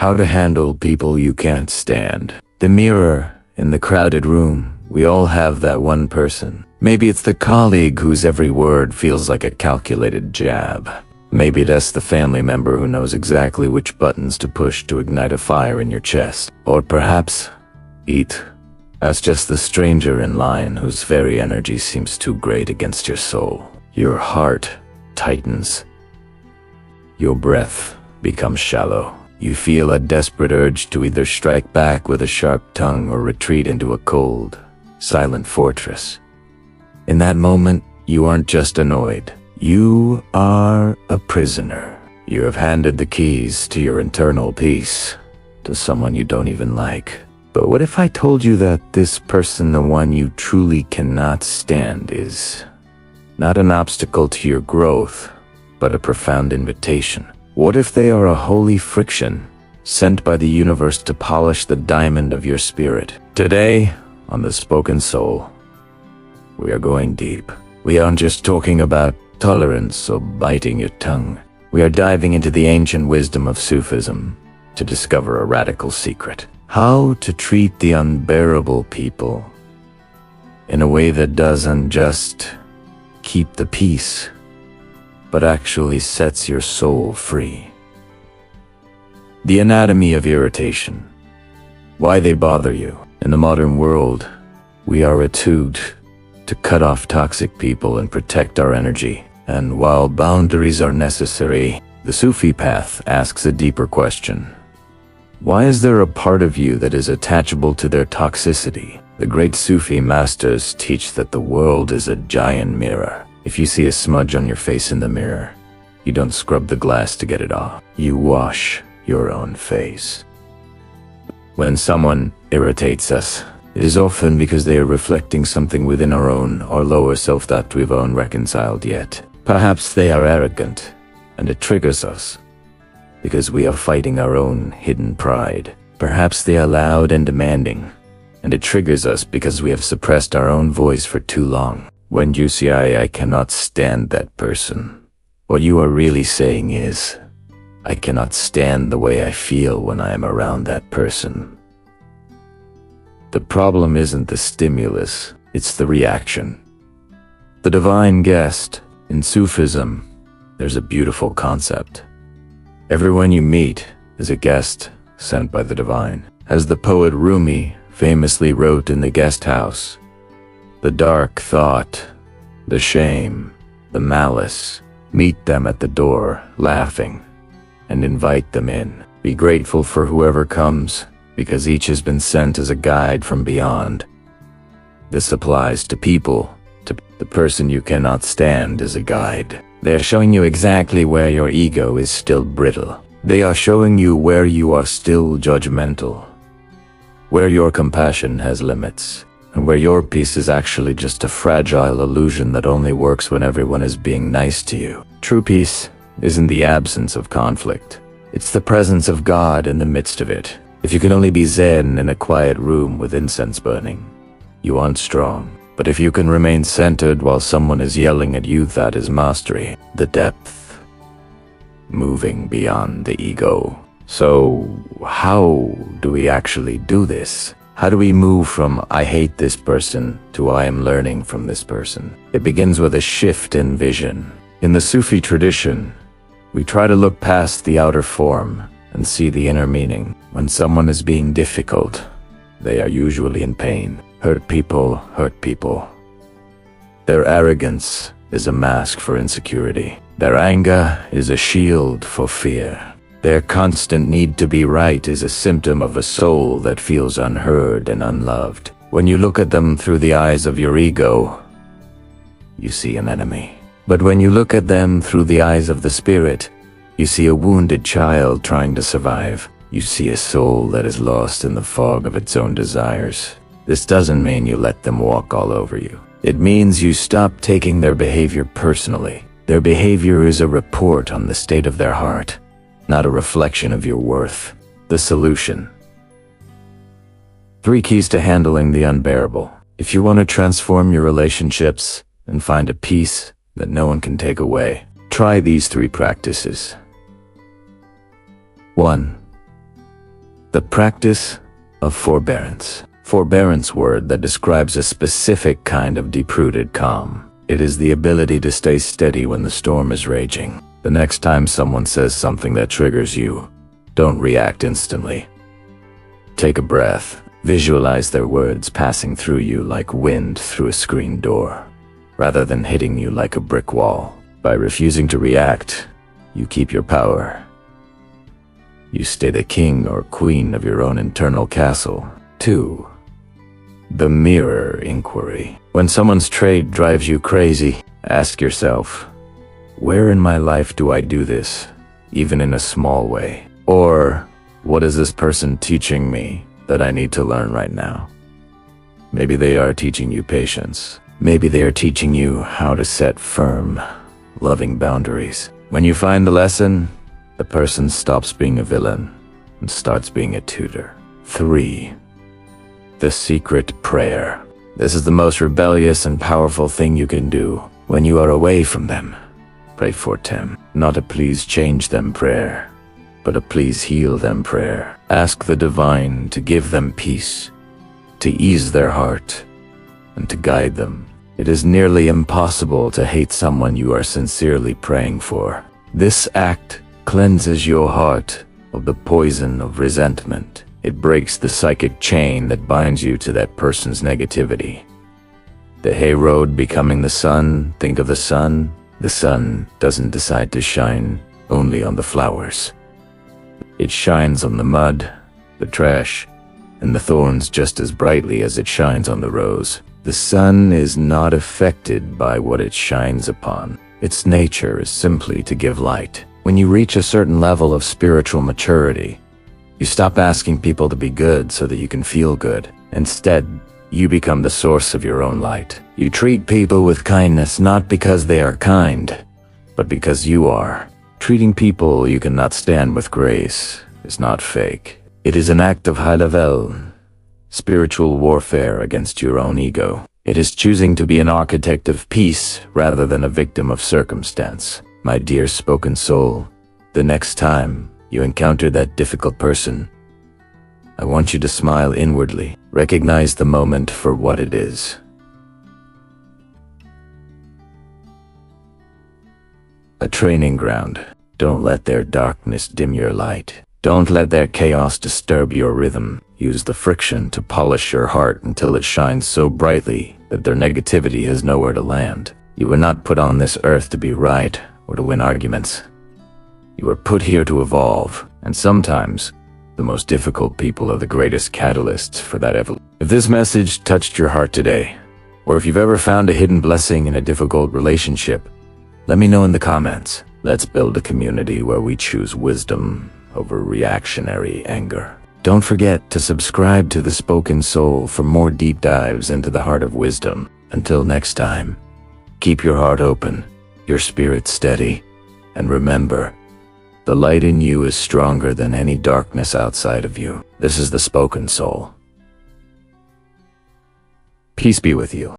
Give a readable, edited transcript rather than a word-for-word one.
How to handle people you can't stand. The mirror in the crowded room. We all have that one person. Maybe it's the colleague whose every word feels like a calculated jab. Maybe that's the family member who knows exactly which buttons to push to ignite a fire in your chest. Or perhaps that's just the stranger in line whose very energy seems too great against your soul. Your heart tightens. Your breath becomes shallow. You feel a desperate urge to either strike back with a sharp tongue or retreat into a cold, silent fortress. In that moment, you aren't just annoyed. You are a prisoner. You have handed the keys to your internal peace to someone you don't even like. But what if I told you that this person, the one you truly cannot stand, is not an obstacle to your growth, but a profound invitation? What if they are a holy friction, sent by the universe to polish the diamond of your spirit? Today, on The Spoken Soul, we are going deep. We aren't just talking about tolerance or biting your tongue. We are diving into the ancient wisdom of Sufism to discover a radical secret. How to treat the unbearable people in a way that doesn't just keep the peace, but actually sets your soul free. The anatomy of irritation. Why they bother you. In the modern world, we are attuned to cut off toxic people and protect our energy. And while boundaries are necessary, the Sufi path asks a deeper question. Why is there a part of you that is attachable to their toxicity? The great Sufi masters teach that the world is a giant mirror. If you see a smudge on your face in the mirror, you don't scrub the glass to get it off. You wash your own face. When someone irritates us, it is often because they are reflecting something within our own or lower self that we've reconciled yet. Perhaps they are arrogant, and it triggers us because we are fighting our own hidden pride. Perhaps they are loud and demanding, and it triggers us because we have suppressed our own voice for too long. When you say, I cannot stand that person, what you are really saying is, I cannot stand the way I feel when I am around that person. The problem isn't the stimulus, it's the reaction. The divine guest. In Sufism, there's a beautiful concept. Everyone you meet is a guest sent by the divine. As the poet Rumi famously wrote in The Guest House, the dark thought, the shame, the malice, meet them at the door, laughing, and invite them in. Be grateful for whoever comes, because each has been sent as a guide from beyond. This applies to people. The person you cannot stand is a guide. They are showing you exactly where your ego is still brittle. They are showing you where you are still judgmental, where your compassion has limits, and where your peace is actually just a fragile illusion that only works when everyone is being nice to you. True peace isn't the absence of conflict. It's the presence of God in the midst of it. If you can only be zen in a quiet room with incense burning, you aren't strong. But if you can remain centered while someone is yelling at you, that is mastery. The depth. Moving beyond the ego. So, how do we actually do this? How do we move from I hate this person to I am learning from this person? It begins with a shift in vision. In the Sufi tradition, we try to look past the outer form and see the inner meaning. When someone is being difficult, they are usually in pain. Hurt people. Their arrogance is a mask for insecurity. Their anger is a shield for fear. Their constant need to be right is a symptom of a soul that feels unheard and unloved. When you look at them through the eyes of your ego, you see an enemy. But when you look at them through the eyes of the spirit, you see a wounded child trying to survive. You see a soul that is lost in the fog of its own desires. This doesn't mean you let them walk all over you. It means you stop taking their behavior personally. Their behavior is a report on the state of their heart, not a reflection of your worth. The solution. 3 keys to handling the unbearable. If you want to transform your relationships and find a peace that no one can take away, try these 3 practices. 1. The practice of forbearance. Forbearance word that describes a specific kind of deep-rooted calm. It is the ability to stay steady when the storm is raging. The next time someone says something that triggers you, don't react instantly. Take a breath. Visualize their words passing through you like wind through a screen door, rather than hitting you like a brick wall. By refusing to react, you keep your power. You stay the king or queen of your own internal castle. 2. The mirror inquiry. When someone's trade drives you crazy, ask yourself, where in my life do I do this, even in a small way? Or, what is this person teaching me that I need to learn right now? Maybe they are teaching you patience. Maybe they are teaching you how to set firm, loving boundaries. When you find the lesson, the person stops being a villain and starts being a tutor. 3. The secret prayer. This is the most rebellious and powerful thing you can do when you are away from them. Pray for them. Not a please change them prayer, but a please heal them prayer. Ask the divine to give them peace, to ease their heart, and to guide them. It is nearly impossible to hate someone you are sincerely praying for. This act cleanses your heart of the poison of resentment. It breaks the psychic chain that binds you to that person's negativity. The hay road becoming the sun. Think of the sun. The sun doesn't decide to shine only on the flowers. It shines on the mud, the trash, and the thorns just as brightly as it shines on the rose. The sun is not affected by what it shines upon. Its nature is simply to give light. When you reach a certain level of spiritual maturity, you stop asking people to be good so that you can feel good. Instead, you become the source of your own light. You treat people with kindness not because they are kind, but because you are. Treating people you cannot stand with grace is not fake. It is an act of high-level spiritual warfare against your own ego. It is choosing to be an architect of peace rather than a victim of circumstance. My dear spoken soul, the next time you encounter that difficult person, I want you to smile inwardly. Recognize the moment for what it is. A training ground. Don't let their darkness dim your light. Don't let their chaos disturb your rhythm. Use the friction to polish your heart until it shines so brightly that their negativity has nowhere to land. You were not put on this earth to be right or to win arguments. You were put here to evolve, and sometimes the most difficult people are the greatest catalysts for that evolution. If this message touched your heart today, or if you've ever found a hidden blessing in a difficult relationship, let me know in the comments. Let's build a community where we choose wisdom over reactionary anger. Don't forget to subscribe to The Spoken Soul for more deep dives into the heart of wisdom. Until next time, keep your heart open, your spirit steady, and remember, the light in you is stronger than any darkness outside of you. This is The Spoken Soul. Peace be with you.